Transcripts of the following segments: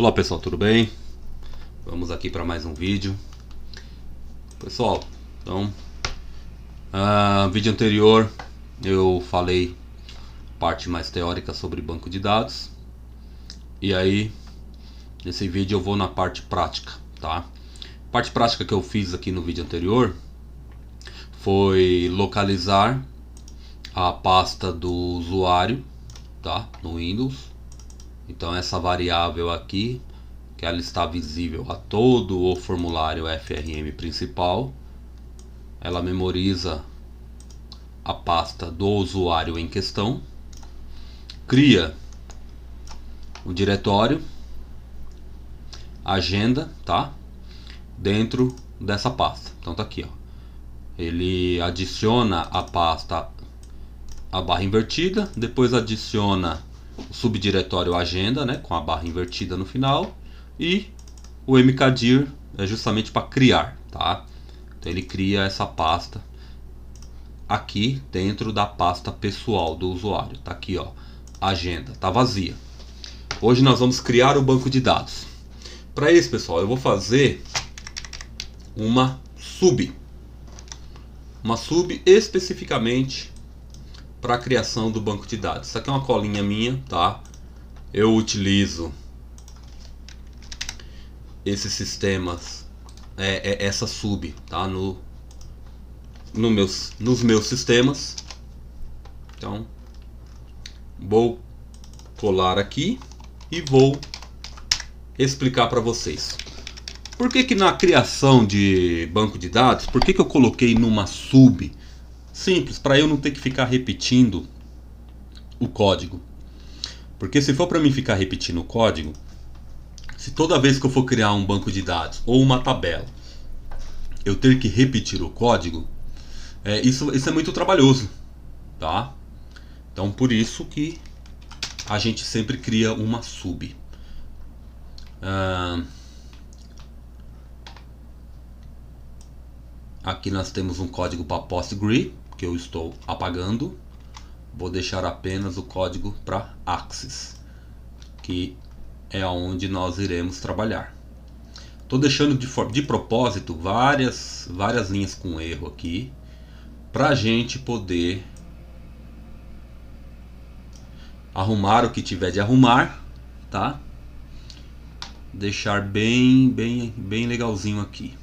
Olá pessoal, tudo bem? Vamos aqui para mais um vídeo. Pessoal, então, vídeo anterior eu falei parte mais teórica sobre banco de dados. E aí, nesse vídeo eu vou na parte prática, tá? A parte prática que eu fiz aqui no vídeo anterior foi localizar a pasta do usuário, tá? No Windows. Então essa variável aqui, que ela está visível a todo o formulário FRM principal, ela memoriza a pasta do usuário em questão, cria um diretório, agenda, tá? Dentro dessa pasta. Então tá aqui, ó. Ele adiciona a pasta, a barra invertida, depois adiciona o subdiretório agenda, né, com a barra invertida no final, e o mkdir é justamente para criar, tá? Então ele cria essa pasta aqui dentro da pasta pessoal do usuário. Tá aqui, ó, agenda, tá vazia. Hoje nós vamos criar o banco de dados. Para isso, pessoal, eu vou fazer uma sub especificamente para a criação do banco de dados. Isso aqui é uma colinha minha, tá? Eu utilizo esses sistemas, essa sub, tá? Nos meus sistemas. Então, vou colar aqui e vou explicar para vocês. Por que na criação de banco de dados, por que eu coloquei numa sub? Simples, para eu não ter que ficar repetindo o código. Porque se for para mim ficar repetindo o código, se toda vez que eu for criar um banco de dados ou uma tabela, eu ter que repetir o código, isso é muito trabalhoso, tá? Então por isso que a gente sempre cria uma sub. Aqui nós temos um código para PostgreSQL que eu estou apagando. Vou deixar apenas o código para Access, que é onde nós iremos trabalhar. Estou deixando de propósito várias linhas com erro aqui, para a gente poder arrumar o que tiver de arrumar, tá? Deixar bem legalzinho aqui.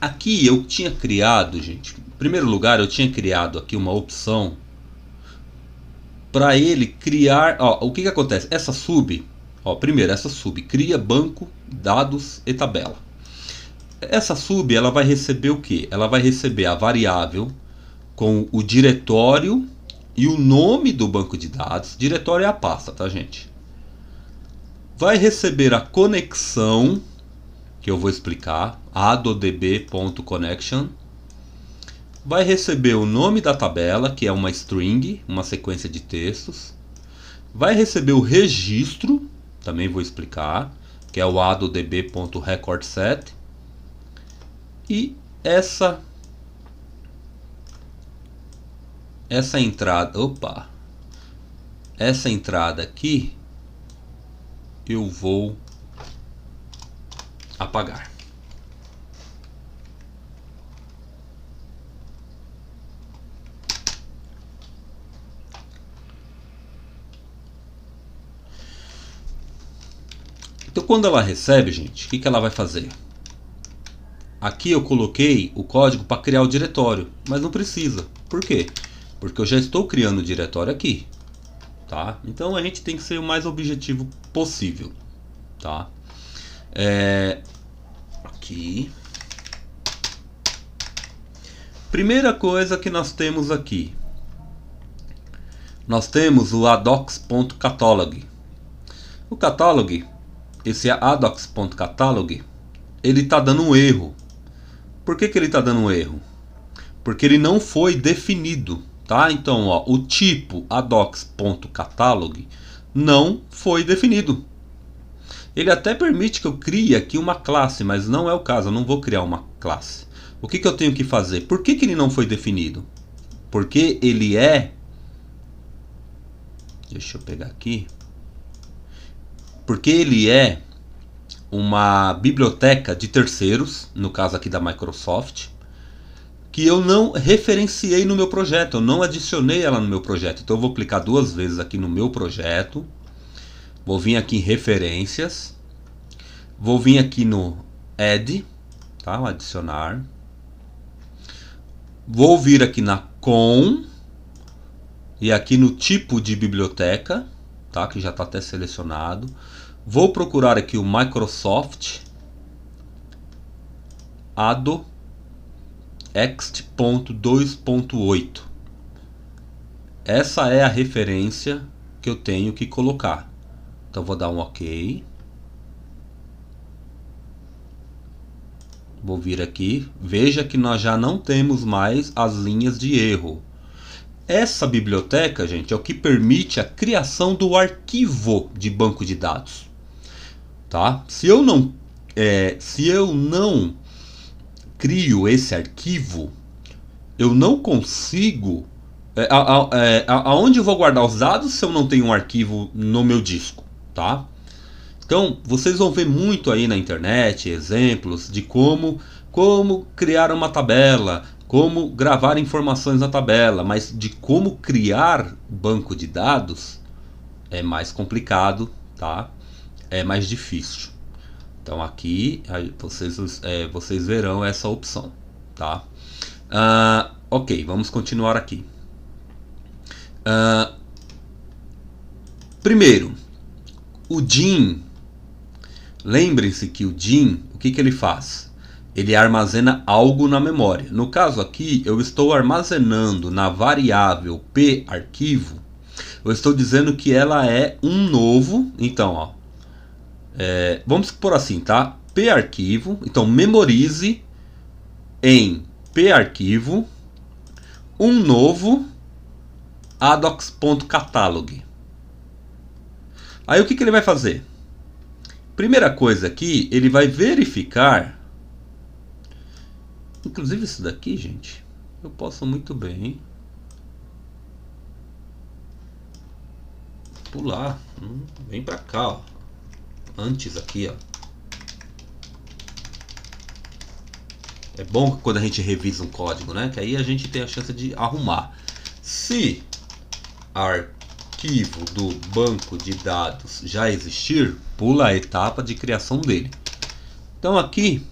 Aqui eu tinha criado, gente, em primeiro lugar eu tinha criado aqui uma opção para ele criar, ó, o que acontece? Essa sub, ó, primeiro essa sub cria banco, dados e tabela. Essa sub ela vai receber o que? Ela vai receber a variável com o diretório e o nome do banco de dados. Diretório é a pasta, tá, gente? Vai receber a conexão, que eu vou explicar, adodb.connection. Vai receber o nome da tabela, que é uma string, uma sequência de textos. Vai receber o registro, também vou explicar, que é o adodb.recordset. E essa entrada aqui eu vou apagar. Então quando ela recebe, gente, o que ela vai fazer? Aqui eu coloquei o código para criar o diretório, mas não precisa. Por quê? Porque eu já estou criando o diretório aqui, tá? Então a gente tem que ser o mais objetivo possível, tá? Aqui. Primeira coisa que nós temos aqui, nós temos o adocs.catalog. O catalog, esse adocs.catalog, ele está dando um erro. Por que ele está dando um erro? Porque ele não foi definido, tá? Então, ó, o tipo adocs.catalog não foi definido. Ele até permite que eu crie aqui uma classe, mas não é o caso, eu não vou criar uma classe. O que eu tenho que fazer? Por que ele não foi definido? Porque ele é Deixa eu pegar aqui. Porque ele é uma biblioteca de terceiros, no caso aqui da Microsoft, que eu não referenciei no meu projeto, eu não adicionei ela no meu projeto. Então eu vou clicar 2 vezes aqui no meu projeto, vou vir aqui em referências, vou vir aqui no add, tá? Adicionar, vou vir aqui na com e aqui no tipo de biblioteca, tá? Que já está até selecionado. Vou procurar aqui o Microsoft ADO Ext.2.8. Essa é a referência que eu tenho que colocar. Então vou dar um OK. Vou vir aqui. Veja que nós já não temos mais as linhas de erro. Essa biblioteca, gente, é o que permite a criação do arquivo de banco de dados. Tá? Se eu não crio esse arquivo, eu não consigo... aonde eu vou guardar os dados se eu não tenho um arquivo no meu disco? Tá? Então, vocês vão ver muito aí na internet exemplos de como criar uma tabela, como gravar informações na tabela, mas de como criar banco de dados é mais complicado, tá? É mais difícil. Então aqui vocês verão essa opção, tá? Ok, vamos continuar aqui. Primeiro, o DIN. Lembrem-se que o DIN, o que ele faz? Ele armazena algo na memória. No caso aqui, eu estou armazenando na variável p_arquivo. Eu estou dizendo que ela é um novo. Então, ó, vamos supor assim, tá? p_arquivo. Então, memorize em p_arquivo um novo adocs.catalog. Aí o que ele vai fazer? Primeira coisa aqui, ele vai verificar. Inclusive isso daqui, gente, eu posso muito bem pular. Vem pra cá, ó. Antes aqui, ó. É bom quando a gente revisa um código, né? Que aí a gente tem a chance de arrumar. Se arquivo do banco de dados já existir, pula a etapa de criação dele. Então aqui,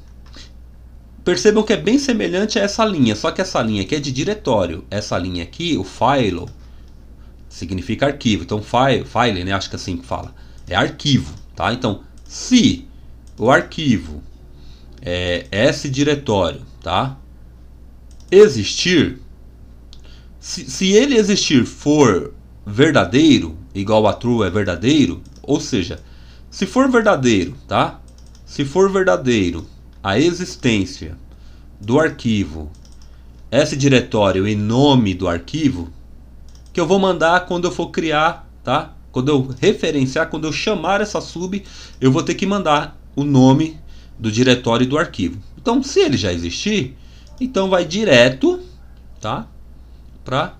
percebam que é bem semelhante a essa linha, só que essa linha aqui é de diretório. Essa linha aqui, o file, significa arquivo. Então file, né, acho que assim que fala, é arquivo, tá? Então, se o arquivo esse diretório, tá, existir, se ele existir for verdadeiro, igual a true é verdadeiro, ou seja, se for verdadeiro, tá? Se for verdadeiro a existência do arquivo, esse diretório e nome do arquivo, que eu vou mandar quando eu for criar, tá? Quando eu referenciar, quando eu chamar essa sub, eu vou ter que mandar o nome do diretório e do arquivo. Então, se ele já existir, então vai direto, tá, para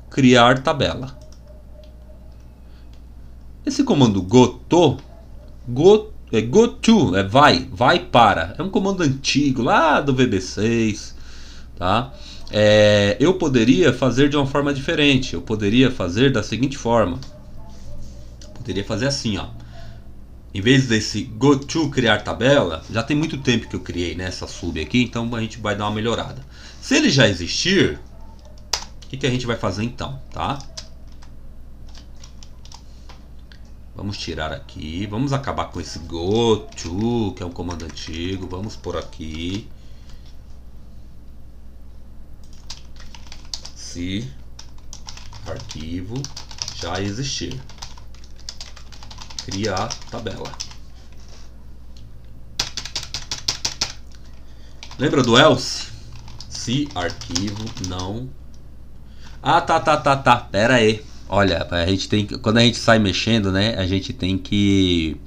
criar tabela. Esse comando goto, goto, vai para. É um comando antigo lá do VB6, tá? Eu poderia fazer de uma forma diferente. Eu poderia fazer da seguinte forma. Poderia fazer assim, ó. Em vez desse goto criar tabela, já tem muito tempo que eu criei, né, essa sub aqui, então a gente vai dar uma melhorada. Se ele já existir, o que a gente vai fazer então, tá? Vamos tirar aqui, vamos acabar com esse goto, que é um comando antigo, vamos por aqui. Se arquivo já existir, criar tabela. Lembra do else? Se arquivo não... tá. Pera aí. Olha, a gente tem que, quando a gente sai mexendo, né, a gente tem que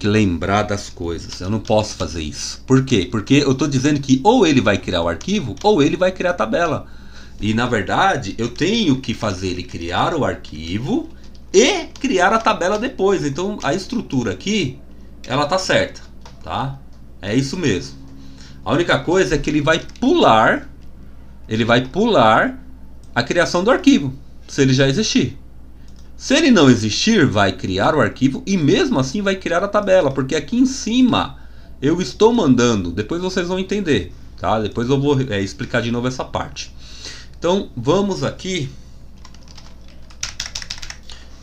lembrar das coisas. Eu não posso fazer isso. Por quê? Porque eu estou dizendo que ou ele vai criar o arquivo ou ele vai criar a tabela. E na verdade eu tenho que fazer ele criar o arquivo e criar a tabela depois. Então a estrutura aqui, ela tá certa, tá? É isso mesmo. A única coisa é que ele vai pular a criação do arquivo, se ele já existir. Se ele não existir, vai criar o arquivo e mesmo assim vai criar a tabela, porque aqui em cima eu estou mandando, depois vocês vão entender, tá? Depois eu vou explicar de novo essa parte. Então vamos aqui.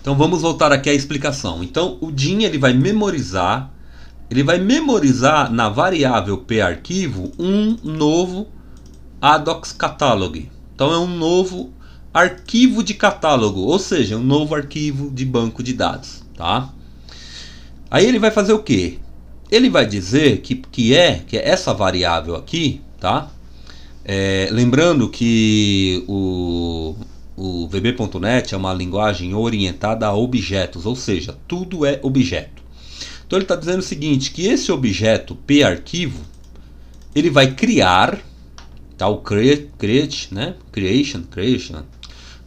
Então vamos voltar aqui à explicação. Então o DIN ele vai memorizar na variável p-arquivo um novo ADOX catalog. Então é um novo arquivo de catálogo, ou seja, um novo arquivo de banco de dados, tá? Aí ele vai fazer o que? Ele vai dizer que é essa variável aqui, tá? Lembrando que o VB.NET é uma linguagem orientada a objetos, ou seja, tudo é objeto. Então ele está dizendo o seguinte, que esse objeto p-arquivo, ele vai criar, tá? O create, né?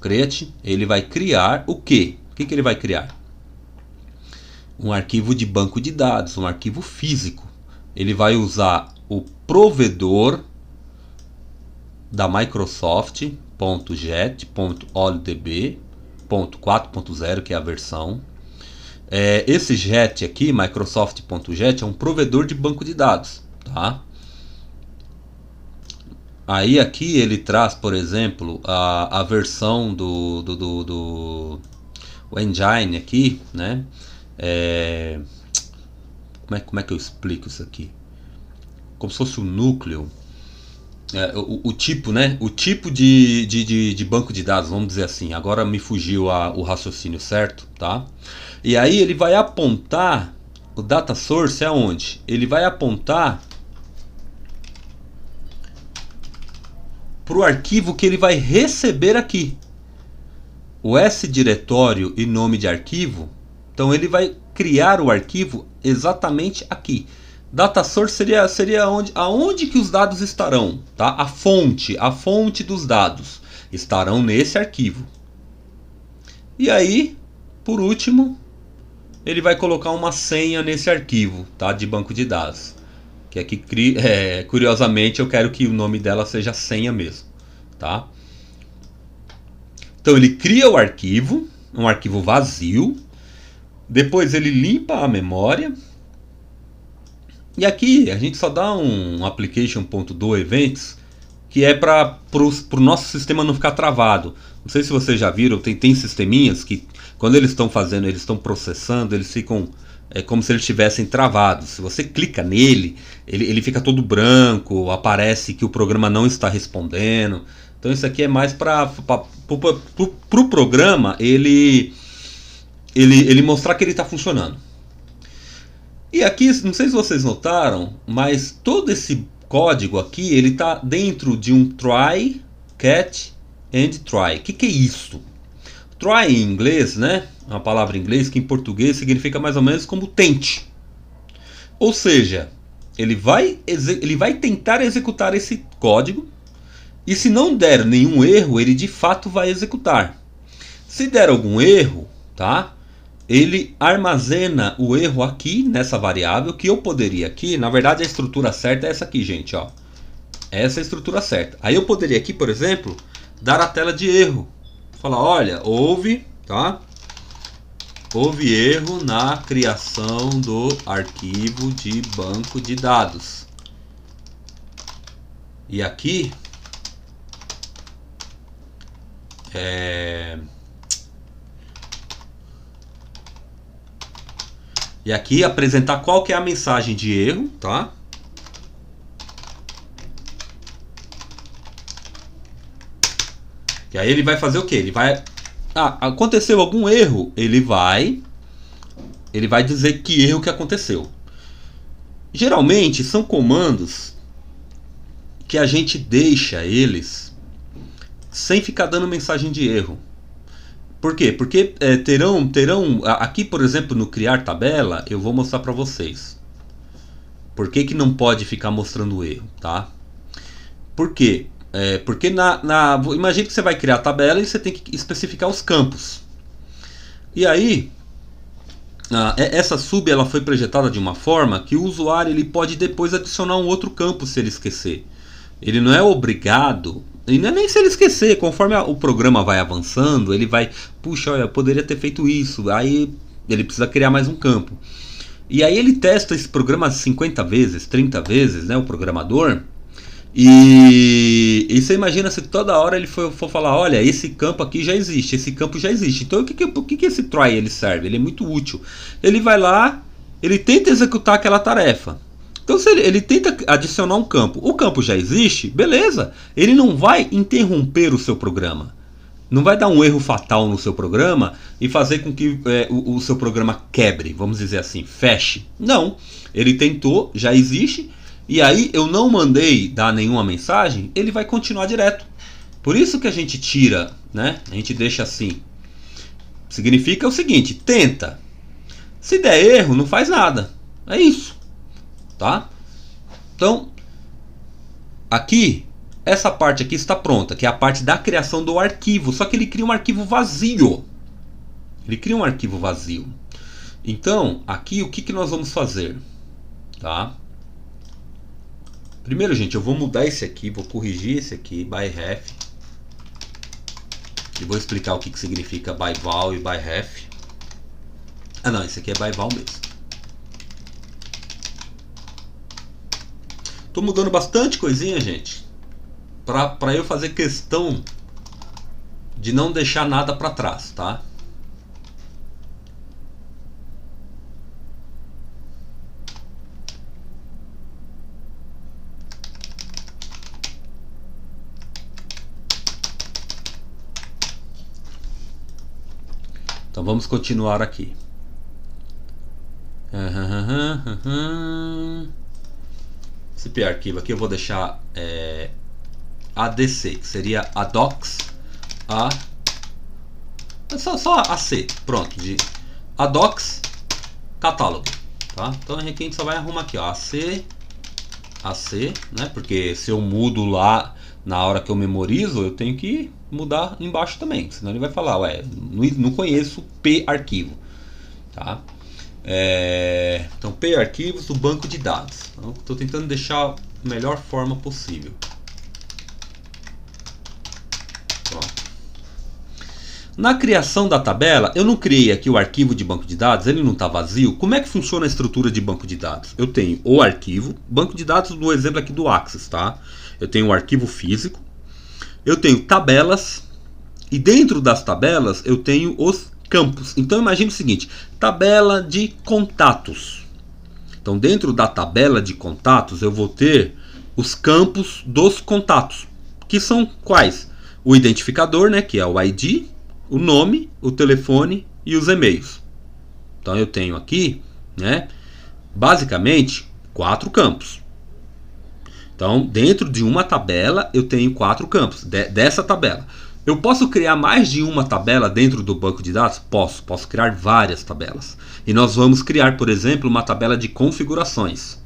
Create, ele vai criar o quê? O que ele vai criar? Um arquivo de banco de dados, um arquivo físico. Ele vai usar o provedor da Microsoft .jet.oldb.4.0, que é a versão. Esse jet aqui, Microsoft.jet, é um provedor de banco de dados, tá? Aí aqui ele traz, por exemplo, a versão do engine aqui, né? Como é que eu explico isso aqui? Como se fosse o núcleo. O tipo, né? O tipo de banco de dados, vamos dizer assim. Agora me fugiu o raciocínio certo, tá? E aí ele vai apontar o data source aonde? Ele vai apontar para o arquivo que ele vai receber aqui. O S diretório e nome de arquivo. Então ele vai criar o arquivo exatamente aqui. Data source seria aonde que os dados estarão, tá? A fonte dos dados estarão nesse arquivo. E aí, por último, ele vai colocar uma senha nesse arquivo, tá? De banco de dados. Que aqui, curiosamente, eu quero que o nome dela seja senha mesmo, tá? Então ele cria o arquivo, um arquivo vazio. Depois ele limpa a memória. E aqui a gente só dá um application.doEvents, que é para o nosso sistema não ficar travado. Não sei se vocês já viram, tem sisteminhas que quando eles estão fazendo, eles estão processando, eles ficam como se eles estivessem travados. Se você clica nele, ele fica todo branco, aparece que o programa não está respondendo. Então isso aqui é mais para o programa ele mostrar que ele está funcionando. E aqui, não sei se vocês notaram, mas todo esse código aqui, ele está dentro de um try, catch and try. O que é isso? Try em inglês, né? Uma palavra em inglês que em português significa mais ou menos como tente. Ou seja, ele vai tentar executar esse código e se não der nenhum erro, ele de fato vai executar. Se der algum erro, tá? Ele armazena o erro aqui nessa variável que eu poderia aqui, na verdade a estrutura certa é essa aqui, gente, ó. Essa é a estrutura certa. Aí eu poderia aqui, por exemplo, dar a tela de erro. Falar, olha, houve, tá? Houve erro na criação do arquivo de banco de dados. E aqui E aqui apresentar qual que é a mensagem de erro, tá? E aí ele vai fazer o que? Ele vai... aconteceu algum erro, ele vai dizer que erro que aconteceu. Geralmente são comandos que a gente deixa eles sem ficar dando mensagem de erro. Por quê? Porque terão aqui, por exemplo, no criar tabela, eu vou mostrar para vocês por que não pode ficar mostrando o erro, tá? Por quê? Porque imagine que você vai criar a tabela e você tem que especificar os campos. E aí, essa sub ela foi projetada de uma forma que o usuário ele pode depois adicionar um outro campo se ele esquecer. Ele não é obrigado, e não é nem se ele esquecer, conforme o programa vai avançando, ele vai, puxa, olha, eu poderia ter feito isso, aí ele precisa criar mais um campo. E aí ele testa esse programa 50 vezes, 30 vezes, né, o programador. E você imagina se toda hora ele for falar, olha, esse campo aqui já existe, esse campo já existe. Então o que esse try ele serve? Ele é muito útil. Ele vai lá, ele tenta executar aquela tarefa. Então se ele tenta adicionar um campo, o campo já existe, beleza. Ele não vai interromper o seu programa. Não vai dar um erro fatal no seu programa e fazer com que o seu programa quebre, vamos dizer assim, feche. Não, ele tentou, já existe. E aí eu não mandei dar nenhuma mensagem, ele vai continuar direto. Por isso que a gente tira, né? A gente deixa assim. Significa o seguinte, tenta. Se der erro, não faz nada. É isso. Tá? Então, aqui, essa parte aqui está pronta, que é a parte da criação do arquivo. Só que ele cria um arquivo vazio. Ele cria um arquivo vazio. Então, aqui o que nós vamos fazer? Tá? Primeiro, gente, eu vou mudar esse aqui, vou corrigir esse aqui, by ref. E vou explicar o que significa by val e by ref. Ah não, esse aqui é by val mesmo. Tô mudando bastante coisinha, gente, pra eu fazer questão de não deixar nada pra trás, tá? Então vamos continuar aqui. Esse arquivo aqui eu vou deixar ADC, que seria adocs só AC, pronto, de adocs catalog, tá? Então aqui a gente só vai arrumar aqui, ó, AC, né? Porque se eu mudo lá na hora que eu memorizo, eu tenho que mudar embaixo também, senão ele vai falar, ué, não conheço P arquivo, tá? Então P arquivos do banco de dados. Então, estou tentando deixar a melhor forma possível. Pronto. Na criação da tabela, eu não criei aqui o arquivo de banco de dados, ele não está vazio. Como é que funciona a estrutura de banco de dados? Eu tenho o arquivo, banco de dados no exemplo aqui do Axis, tá? Eu tenho o arquivo físico, eu tenho tabelas, e dentro das tabelas eu tenho os campos. Então imagine o seguinte, tabela de contatos. Então dentro da tabela de contatos eu vou ter os campos dos contatos, que são quais? O identificador, né, que é o ID, o nome, o telefone e os e-mails. Então eu tenho aqui, né, basicamente 4 campos. Então dentro de uma tabela eu tenho 4 campos dessa tabela. Eu posso criar mais de uma tabela dentro do banco de dados? Posso criar várias tabelas. E nós vamos criar, por exemplo, uma tabela de configurações,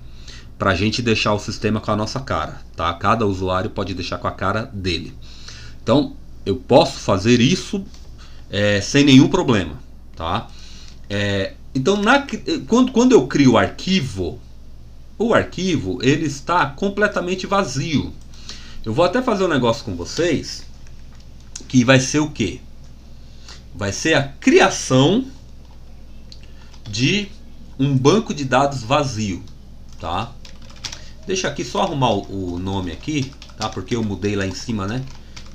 para a gente deixar o sistema com a nossa cara, tá? Cada usuário pode deixar com a cara dele. Então, eu posso fazer isso sem nenhum problema, tá? Então, quando eu crio o arquivo ele está completamente vazio. Eu vou até fazer um negócio com vocês, que vai ser o que? Vai ser a criação de um banco de dados vazio, tá? Deixa aqui só arrumar o nome aqui, tá? Porque eu mudei lá em cima, né?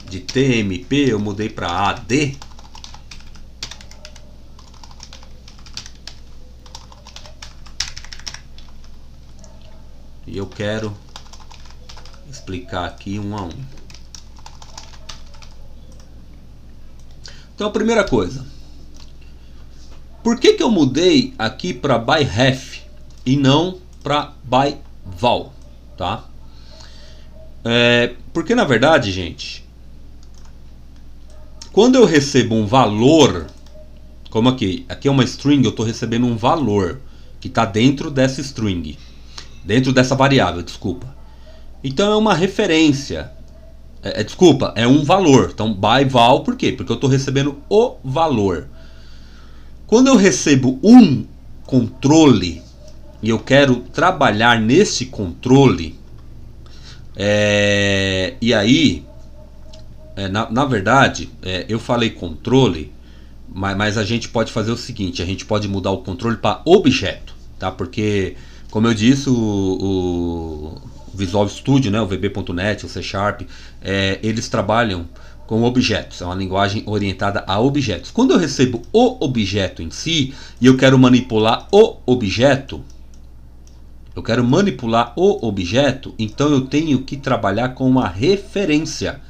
De TMP eu mudei para AD. E eu quero explicar aqui um a um. Então a primeira coisa, por que eu mudei aqui para by ref e não para by val, tá? Porque na verdade, gente, quando eu recebo um valor, como aqui é uma string, eu estou recebendo um valor que está dentro dessa string, dentro dessa variável, desculpa. Então é uma referência. Desculpa, é um valor. Então, by val, por quê? Porque eu estou recebendo o valor. Quando eu recebo um controle e eu quero trabalhar nesse controle, e aí, na verdade, eu falei controle, mas a gente pode fazer o seguinte, a gente pode mudar o controle para objeto, tá? Porque, como eu disse, o Visual Studio, né, o VB.NET, o C Sharp, eles trabalham com objetos, é uma linguagem orientada a objetos. Quando eu recebo o objeto em si e eu quero manipular o objeto, então eu tenho que trabalhar com uma referência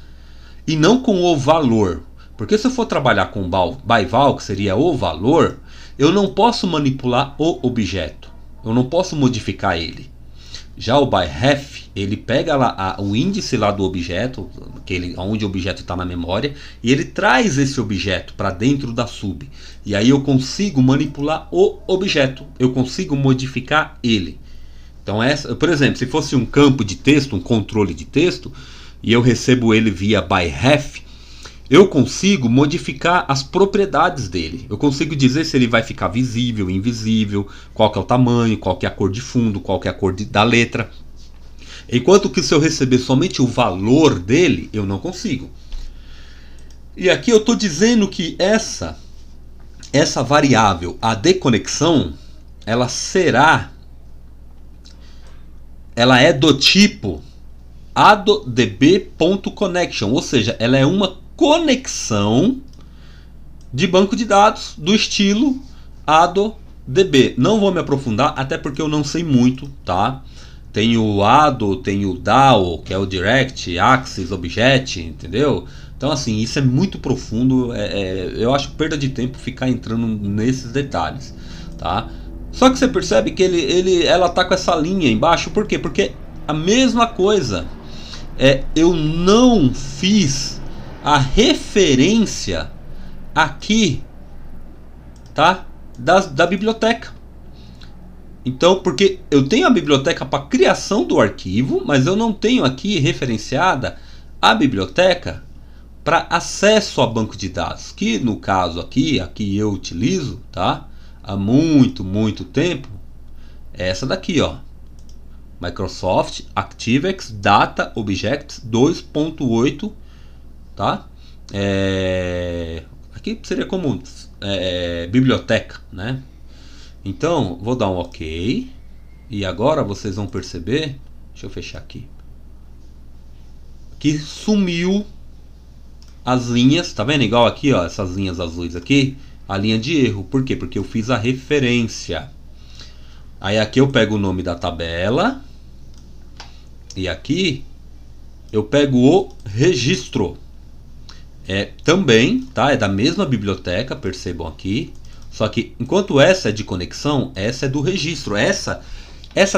e não com o valor. Porque se eu for trabalhar com by val, que seria o valor, eu não posso manipular o objeto, eu não posso modificar ele. Já o by ref, ele pega lá o índice lá do objeto, onde o objeto está na memória, e ele traz esse objeto para dentro da sub. E aí eu consigo manipular o objeto, eu consigo modificar ele. Então, por exemplo, se fosse um campo de texto, um controle de texto, e eu recebo ele via by ref, eu consigo modificar as propriedades dele. Eu consigo dizer se ele vai ficar visível, invisível, qual que é o tamanho, qual que é a cor de fundo, qual que é a cor da letra. Enquanto que se eu receber somente o valor dele, eu não consigo. E aqui eu estou dizendo que essa variável, a deconexão, ela é do tipo ADODB.connection, ou seja, ela é uma conexão de banco de dados do estilo ADODB. Não vou me aprofundar, até porque eu não sei muito, tá? Tem o ADO, tem o DAO, que é o Direct Access Object, entendeu? Então, assim, isso é muito profundo. Eu acho perda de tempo ficar entrando nesses detalhes, tá? Só que você percebe que ela tá com essa linha embaixo, por quê? Porque a mesma coisa, eu não fiz a referência aqui, tá? Da biblioteca. Então, porque eu tenho a biblioteca para criação do arquivo, mas eu não tenho aqui referenciada a biblioteca para acesso a banco de dados, que no caso aqui eu utilizo, tá? Há muito tempo, é essa daqui, ó. Microsoft ActiveX Data Objects 2.8, tá? Aqui seria como biblioteca, né? Então, vou dar um OK. E agora vocês vão perceber, deixa eu fechar aqui, que sumiu as linhas, tá vendo? Igual aqui, ó, essas linhas azuis aqui, a linha de erro. Por quê? Porque eu fiz a referência. Aí aqui eu pego o nome da tabela e aqui eu pego o registro. Também, tá? É da mesma biblioteca, percebam aqui. Só que enquanto essa é de conexão, essa é do registro. Essa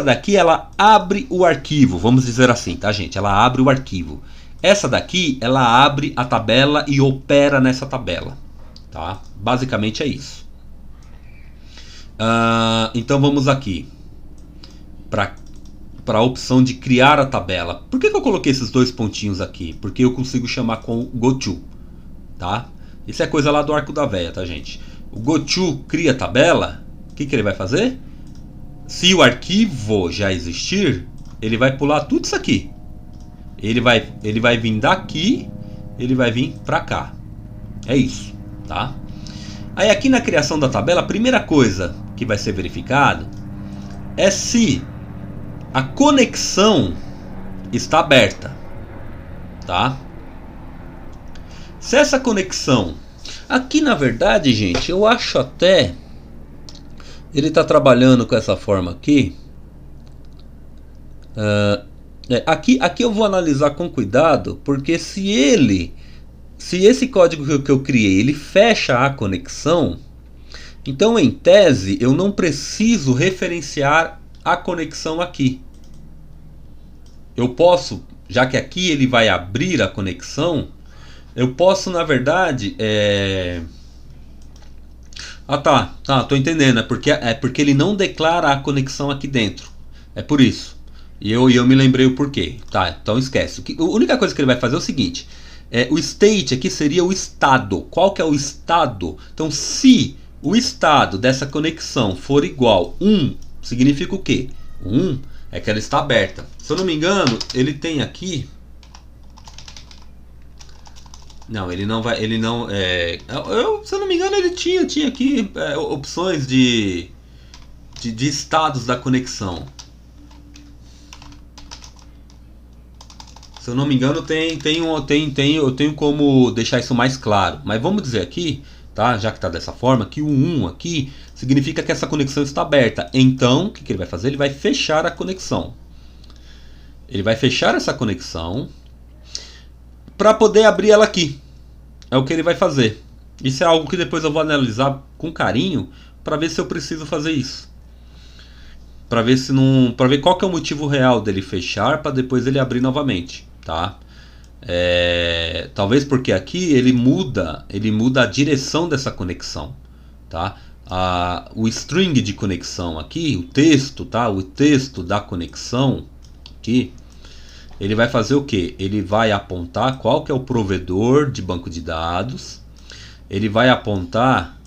daqui ela abre o arquivo, vamos dizer assim, tá, gente? Ela abre o arquivo. Essa daqui ela abre a tabela e opera nessa tabela, tá? Basicamente é isso. Então vamos aqui para a opção de criar a tabela. Por que eu coloquei esses dois pontinhos aqui? Porque eu consigo chamar com o GoTo, tá? Isso é coisa lá do Arco da Véia, tá, gente? O GoTo cria a tabela. O que ele vai fazer? Se o arquivo já existir, ele vai pular tudo isso aqui. Ele vai vir daqui, ele vai vir para cá. É isso, tá? Aí aqui na criação da tabela, a primeira coisa que vai ser verificado é se a conexão está aberta, tá? Se essa conexão... Aqui na verdade, gente, eu acho até... Ele está trabalhando com essa forma aqui. Aqui eu vou analisar com cuidado, porque se esse código que eu criei, ele fecha a conexão, então em tese eu não preciso referenciar a conexão aqui. Eu posso, já que aqui ele vai abrir a conexão, eu posso na verdade... tô entendendo, é porque ele não declara a conexão aqui dentro. É por isso. E eu me lembrei o porquê. Tá, então esquece. A única coisa que ele vai fazer é o seguinte. O state aqui seria o estado. Qual que é o estado? Então se o estado dessa conexão for igual 1, significa o quê? 1 é que ela está aberta. Se eu não me engano, ele tem aqui... Não, ele não vai... Ele não... se eu não me engano, ele tinha aqui opções de estados da conexão. Se eu não me engano, eu tenho como deixar isso mais claro. Mas vamos dizer aqui, tá? Já que está dessa forma, que o 1 aqui significa que essa conexão está aberta. Então, o que ele vai fazer? Ele vai fechar a conexão. Ele vai fechar essa conexão para poder abrir ela aqui. É o que ele vai fazer. Isso é algo que depois eu vou analisar com carinho para ver se eu preciso fazer isso. Para ver se não, para ver qual que é o motivo real dele fechar para depois ele abrir novamente, tá? Talvez porque aqui ele muda a direção dessa conexão, tá? O string de conexão aqui, o texto, tá? O texto da conexão aqui, ele vai fazer o que? Ele vai apontar qual que é o provedor de banco de dados, ele vai apontar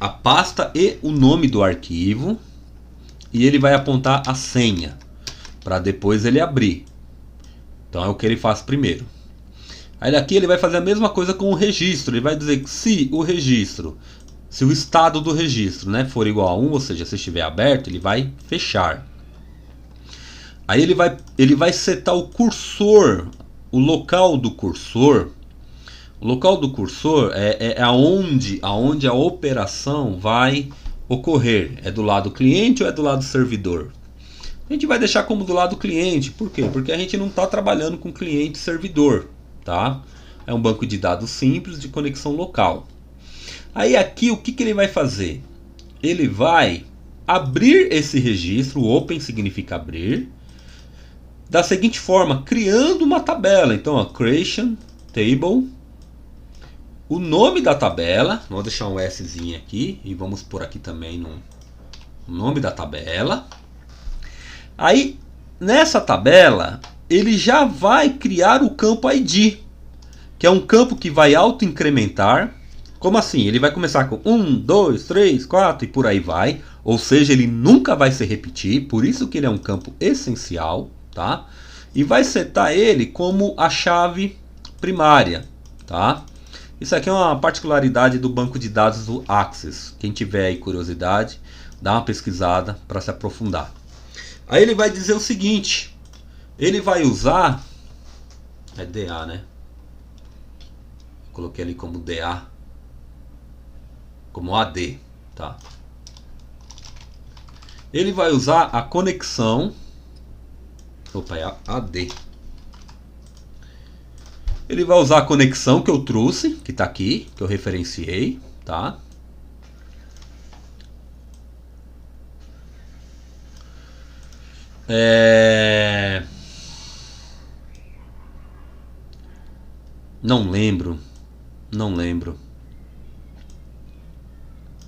a pasta e o nome do arquivo, e ele vai apontar a senha para depois ele abrir. Então é o que ele faz primeiro. Aí aqui ele vai fazer a mesma coisa com o registro. Ele vai dizer que se o estado do registro, né, for igual a 1, ou seja, se estiver aberto, ele vai fechar. Aí ele vai setar o cursor, o local do cursor. O local do cursor é aonde a operação vai ocorrer. É do lado cliente ou é do lado servidor? A gente vai deixar como do lado cliente. Por quê? Porque a gente não está trabalhando com cliente e servidor, tá? É um banco de dados simples de conexão local. Aí aqui o que ele vai fazer? Ele vai abrir esse registro, o open significa abrir, da seguinte forma, criando uma tabela. Então, ó, creation table, o nome da tabela, vou deixar um Szinho aqui e vamos por aqui também no nome da tabela. Aí, nessa tabela, ele já vai criar o campo ID, que é um campo que vai auto-incrementar. Como assim? Ele vai começar com 1, 2, 3, 4 e por aí vai. Ou seja, ele nunca vai se repetir, por isso que ele é um campo essencial, tá? E vai setar ele como a chave primária, tá? Isso aqui é uma particularidade do banco de dados do Access. Quem tiver aí curiosidade, dá uma pesquisada para se aprofundar. Aí ele vai dizer o seguinte, ele vai usar, é DA, né? Coloquei ali como DA, como AD, tá? Ele vai usar a conexão, opa, é AD. Ele vai usar a conexão que eu trouxe, que está aqui, que eu referenciei, tá? Não lembro.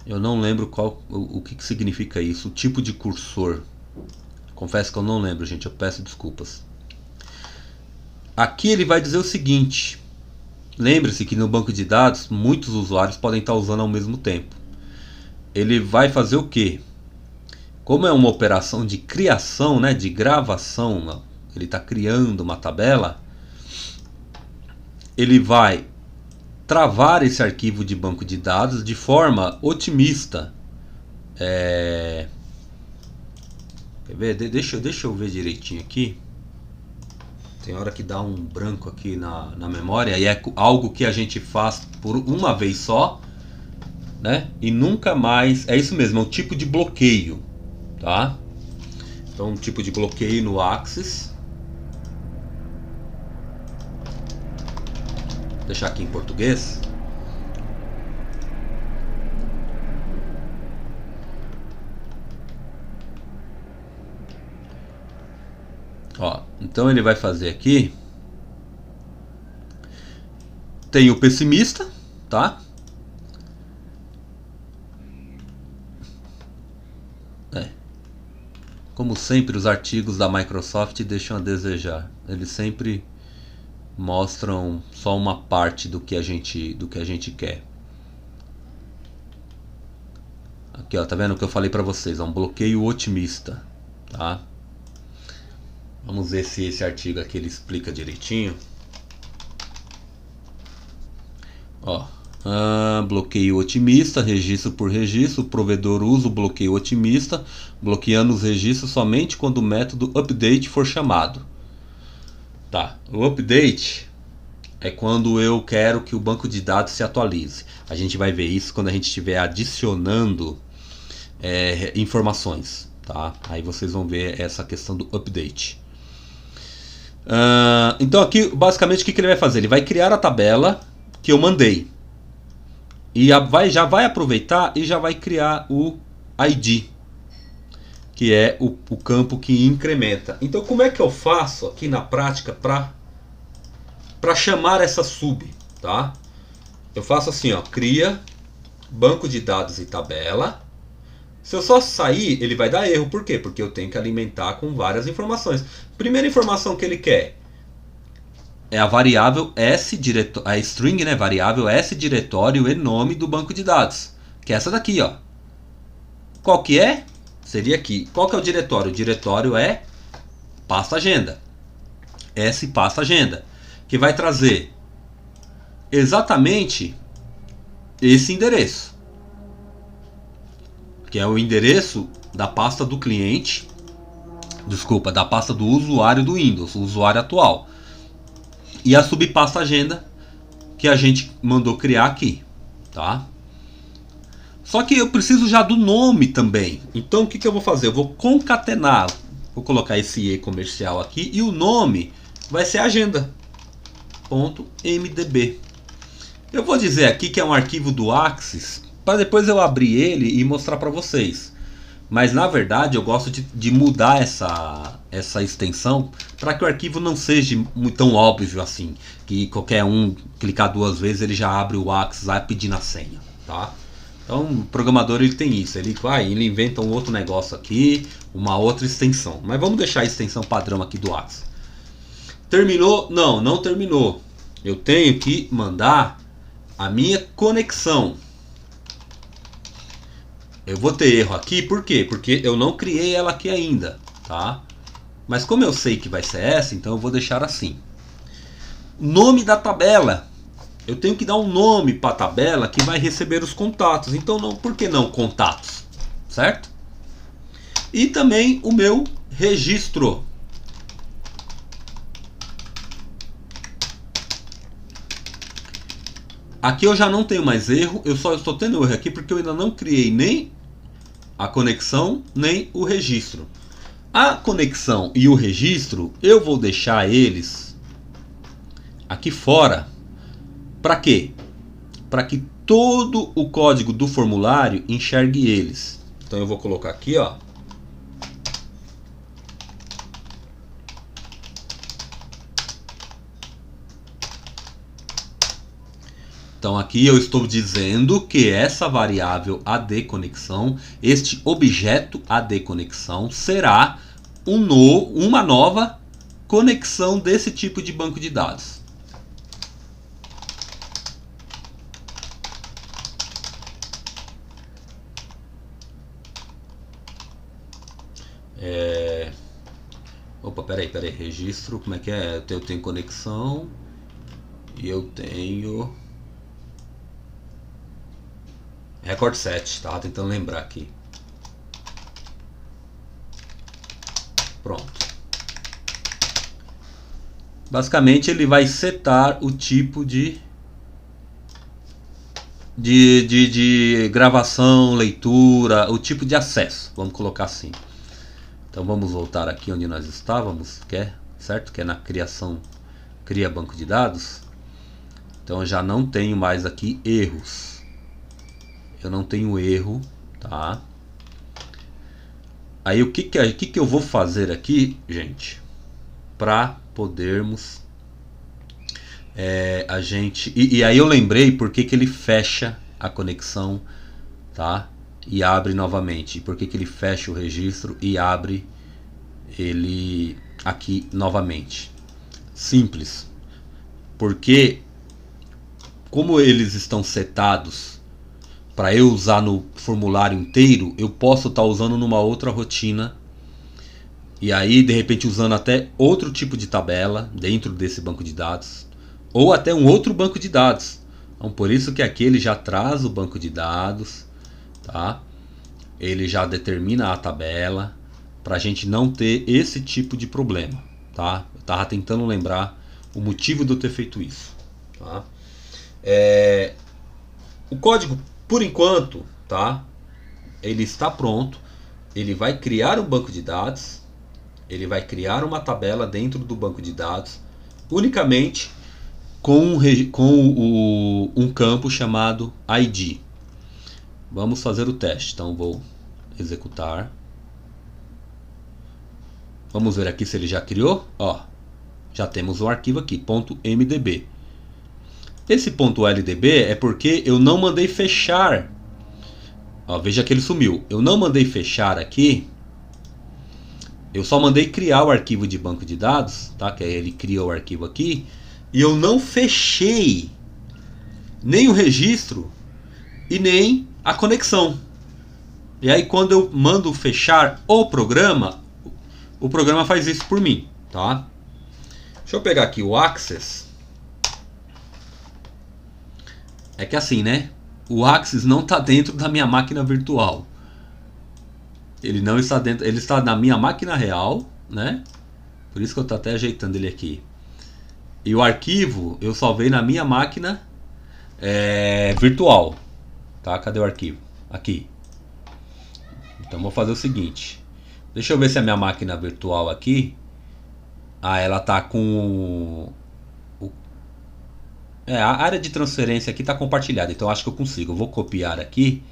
Eu não lembro o que significa isso, o tipo de cursor. Confesso que eu não lembro, gente, eu peço desculpas. Aqui ele vai dizer o seguinte, lembre-se que no banco de dados muitos usuários podem estar usando ao mesmo tempo. Ele vai fazer o quê? Como é uma operação de criação, né, de gravação, ele está criando uma tabela, ele vai travar esse arquivo de banco de dados de forma otimista. Quer ver? Deixa eu ver direitinho aqui. Tem hora que dá um branco aqui na memória e é algo que a gente faz por uma vez só, né? E nunca mais. É isso mesmo, é um tipo de bloqueio, tá? Então, um tipo de bloqueio no Access. Vou deixar aqui em português. Ó, então ele vai fazer aqui. Tem o pessimista, tá? Como sempre, os artigos da Microsoft deixam a desejar. Eles sempre mostram só uma parte do que a gente quer. Aqui, ó, tá vendo o que eu falei para vocês? É um bloqueio otimista, tá? Vamos ver se esse artigo aqui ele explica direitinho. Ó, bloqueio otimista, registro por registro. O provedor usa o bloqueio otimista, bloqueando os registros somente quando o método update for chamado. Tá, o update é quando eu quero que o banco de dados se atualize. A gente vai ver isso quando a gente estiver adicionando informações, tá? Aí vocês vão ver essa questão do update. Então aqui basicamente o que ele vai fazer? Ele vai criar a tabela que eu mandei e já vai aproveitar e já vai criar o ID, que é o campo que incrementa. Então como é que eu faço aqui na prática para chamar essa sub, tá? Eu faço assim, ó, cria banco de dados e tabela. Se eu só sair, ele vai dar erro. Por quê? Porque eu tenho que alimentar com várias informações. Primeira informação que ele quer é a variável S, a string, né, variável S diretório e nome do banco de dados, que é essa daqui, ó. Qual que é? Seria aqui. Qual que é o diretório? O diretório é pasta agenda. S pasta agenda, que vai trazer exatamente esse endereço, que é o endereço da pasta do cliente, desculpa, da pasta do usuário do Windows, o usuário atual. E a subpasta agenda que a gente mandou criar aqui, tá? Só que eu preciso já do nome também. Então o que eu vou fazer? Eu vou concatenar, vou colocar esse E comercial aqui e o nome vai ser agenda.mdb. Eu vou dizer aqui que é um arquivo do Axis, para depois eu abrir ele e mostrar para vocês. Mas na verdade eu gosto de mudar essa extensão para que o arquivo não seja tão óbvio assim, que qualquer um clicar duas vezes ele já abre o Axis lá pedindo a senha, tá? Então o programador ele tem isso, ele inventa um outro negócio aqui, uma outra extensão. Mas vamos deixar a extensão padrão aqui do Axis. Terminou? Não, não terminou. Eu tenho que mandar a minha conexão. Eu vou ter erro aqui, por quê? Porque eu não criei ela aqui ainda, tá? Mas como eu sei que vai ser essa, então eu vou deixar assim. Nome da tabela. Eu tenho que dar um nome para a tabela que vai receber os contatos. Então, por que não contatos? Certo? E também o meu registro. Aqui eu já não tenho mais erro. Eu só estou tendo erro aqui porque eu ainda não criei nem a conexão nem o registro. A conexão e o registro eu vou deixar eles aqui fora. Para quê? Para que todo o código do formulário enxergue eles. Então eu vou colocar aqui, ó. Então aqui eu estou dizendo que essa variável ADConexão, este objeto ADConexão, será uma nova conexão desse tipo de banco de dados. Opa, peraí, registro, como é que é? Eu tenho conexão e eu tenho record set, tá? Tentando lembrar aqui. Pronto. Basicamente ele vai setar o tipo de gravação, leitura, o tipo de acesso, vamos colocar assim. Então vamos voltar aqui onde nós estávamos, certo? Que é na criação, cria banco de dados. Então eu já não tenho mais aqui erros. Eu não tenho erro, tá? Aí o que eu vou fazer aqui, gente, para podermos e aí eu lembrei porque que ele fecha a conexão, tá? E abre novamente. Por que ele fecha o registro e abre ele aqui novamente. Simples. Porque como eles estão setados para eu usar no formulário inteiro, eu posso estar usando numa outra rotina. E aí, de repente, usando até outro tipo de tabela dentro desse banco de dados. Ou até um outro banco de dados. Então, por isso que aqui ele já traz o banco de dados. Tá? Ele já determina a tabela. Para a gente não ter esse tipo de problema. Tá? Eu estava tentando lembrar o motivo de eu ter feito isso. Tá? O código, por enquanto, tá? Ele está pronto. Ele vai criar um banco de dados. Ele vai criar uma tabela dentro do banco de dados, unicamente com um campo chamado ID. Vamos fazer o teste. Então vou executar. Vamos ver aqui se ele já criou. Ó, já temos um arquivo aqui, .mdb. Esse .ldb é porque eu não mandei fechar. Ó, veja que ele sumiu. Eu não mandei fechar aqui. Eu só mandei criar o arquivo de banco de dados, tá? Que aí ele cria o arquivo aqui. E eu não fechei nem o registro e nem a conexão. E aí quando eu mando fechar o programa faz isso por mim, tá? Deixa eu pegar aqui o Access. É que assim, né? O Access não está dentro da minha máquina virtual. Ele não está dentro, ele está na minha máquina real, né? Por isso que eu estou até ajeitando ele aqui. E o arquivo eu salvei na minha máquina virtual, tá? Cadê o arquivo? Aqui. Então vou fazer o seguinte. Deixa eu ver se a minha máquina virtual aqui, ela tá com a área de transferência aqui está compartilhada. Então acho que eu consigo. Eu vou copiar aqui.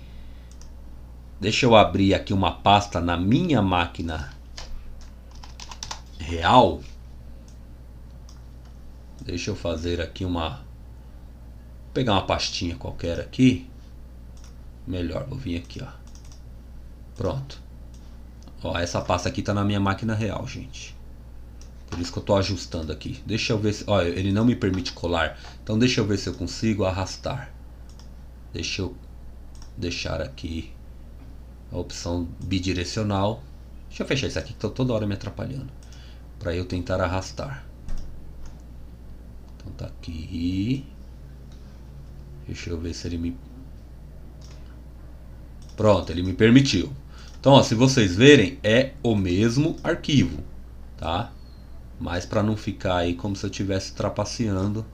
Deixa eu abrir aqui uma pasta na minha máquina real. Deixa eu fazer aqui vou pegar uma pastinha qualquer aqui. Melhor, vou vir aqui, ó. Pronto. Ó, essa pasta aqui está na minha máquina real, gente. Por isso que eu estou ajustando aqui. Deixa eu ver se... Ó, ele não me permite colar. Então deixa eu ver se eu consigo arrastar. Deixa eu deixar aqui a opção bidirecional. Deixa eu fechar isso aqui que estou toda hora me atrapalhando. Para eu tentar arrastar. Então tá aqui. Deixa eu ver se ele me... Pronto, ele me permitiu. Então, ó, se vocês verem, é o mesmo arquivo, tá? Mas para não ficar aí como se eu estivesse trapaceando,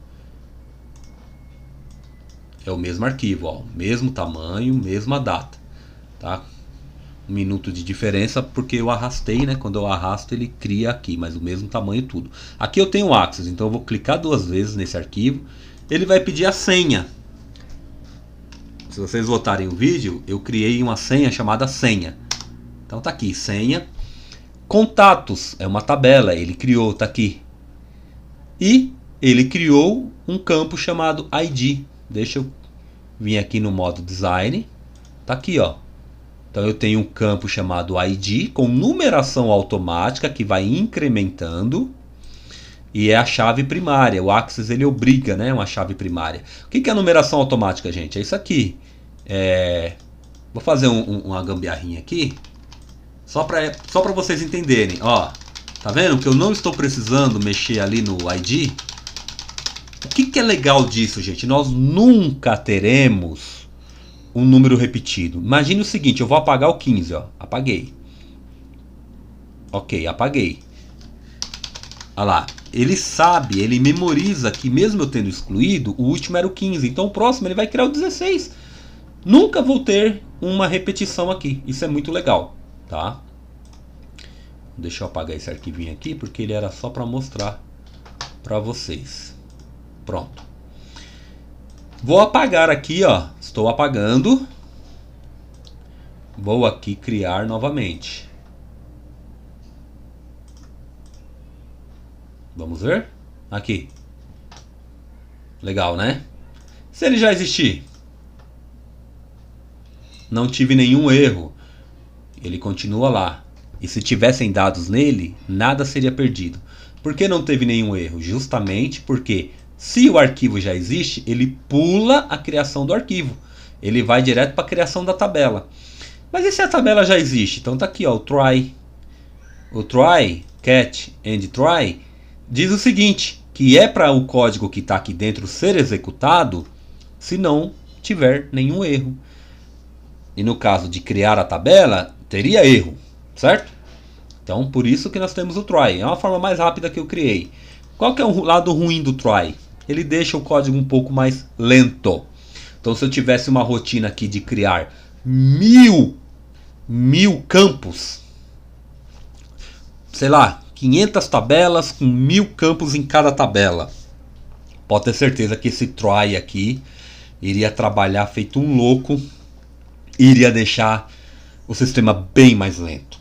é o mesmo arquivo, ó, mesmo tamanho, mesma data, tá? 1 minuto de diferença porque eu arrastei, né? Quando eu arrasto ele cria aqui, mas o mesmo tamanho tudo. Aqui eu tenho o Access, então eu vou clicar 2 vezes nesse arquivo. Ele vai pedir a senha. Se vocês voltarem o vídeo, eu criei uma senha chamada senha. Então tá aqui, senha. Contatos, é uma tabela, ele criou, tá aqui. E ele criou um campo chamado ID. Deixa eu vir aqui no modo design. Tá aqui, ó. Então eu tenho um campo chamado ID com numeração automática que vai incrementando. E é a chave primária. O Access ele obriga, né, uma chave primária. O que é a numeração automática, gente? É isso aqui. Vou fazer uma gambiarrinha aqui. Só para vocês entenderem. Ó, tá vendo que eu não estou precisando mexer ali no ID? O que é legal disso, gente? Nós nunca teremos um número repetido. Imagine o seguinte, eu vou apagar o 15, ó. Apaguei. Ok, apaguei. Olha lá. Ele sabe, ele memoriza que mesmo eu tendo excluído, o último era o 15. Então o próximo ele vai criar o 16. Nunca vou ter uma repetição aqui. Isso é muito legal, tá? Deixa eu apagar esse arquivinho aqui, porque ele era só para mostrar para vocês. Pronto. Vou apagar aqui, ó. Estou apagando. Vou aqui criar novamente. Vamos ver? Aqui. Legal, né? Se ele já existir, não tive nenhum erro, ele continua lá. e se tivessem dados nele, nada seria perdido. Por que não teve nenhum erro? Justamente porque se o arquivo já existe, ele pula a criação do arquivo. Ele vai direto para a criação da tabela. Mas e se a tabela já existe? Então tá aqui, ó, o try. O try, catch and try, diz o seguinte, que é para o código que está aqui dentro ser executado se não tiver nenhum erro. E no caso de criar a tabela, teria erro, certo? Então, por isso que nós temos o try. É uma forma mais rápida que eu criei. Qual que é o lado ruim do try? Ele deixa o código um pouco mais lento. Então, se eu tivesse uma rotina aqui de criar mil campos, sei lá, 500 tabelas com 1000 campos em cada tabela, pode ter certeza que esse try aqui iria trabalhar feito um louco, iria deixar o sistema bem mais lento.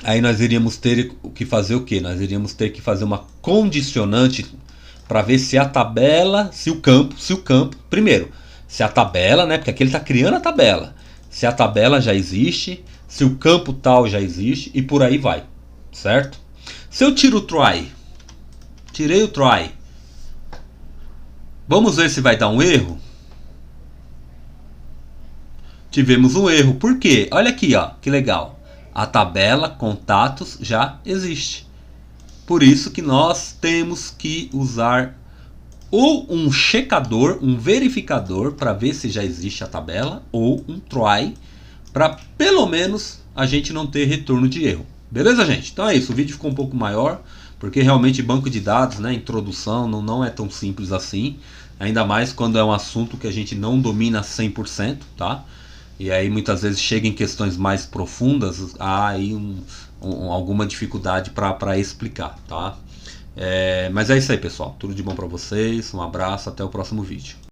Aí nós iríamos ter que fazer o que? Nós iríamos ter que fazer uma condicionante para ver se a tabela, se o campo, primeiro, se a tabela, né? Porque aqui ele está criando a tabela. Se a tabela já existe, se o campo tal já existe e por aí vai, certo? Se eu tiro o try, tirei o try, vamos ver se vai dar um erro. Tivemos um erro, por quê? Olha aqui, ó, que legal. A tabela contatos já existe. Por isso que nós temos que usar ou um checador, um verificador para ver se já existe a tabela, ou um try para pelo menos a gente não ter retorno de erro. Beleza, gente? Então é isso, o vídeo ficou um pouco maior, porque realmente banco de dados, né, introdução, não é tão simples assim, ainda mais quando é um assunto que a gente não domina 100%, tá? E aí muitas vezes chega em questões mais profundas, há aí alguma dificuldade para explicar, tá? Mas é isso aí, pessoal. Tudo de bom para vocês, um abraço, até o próximo vídeo.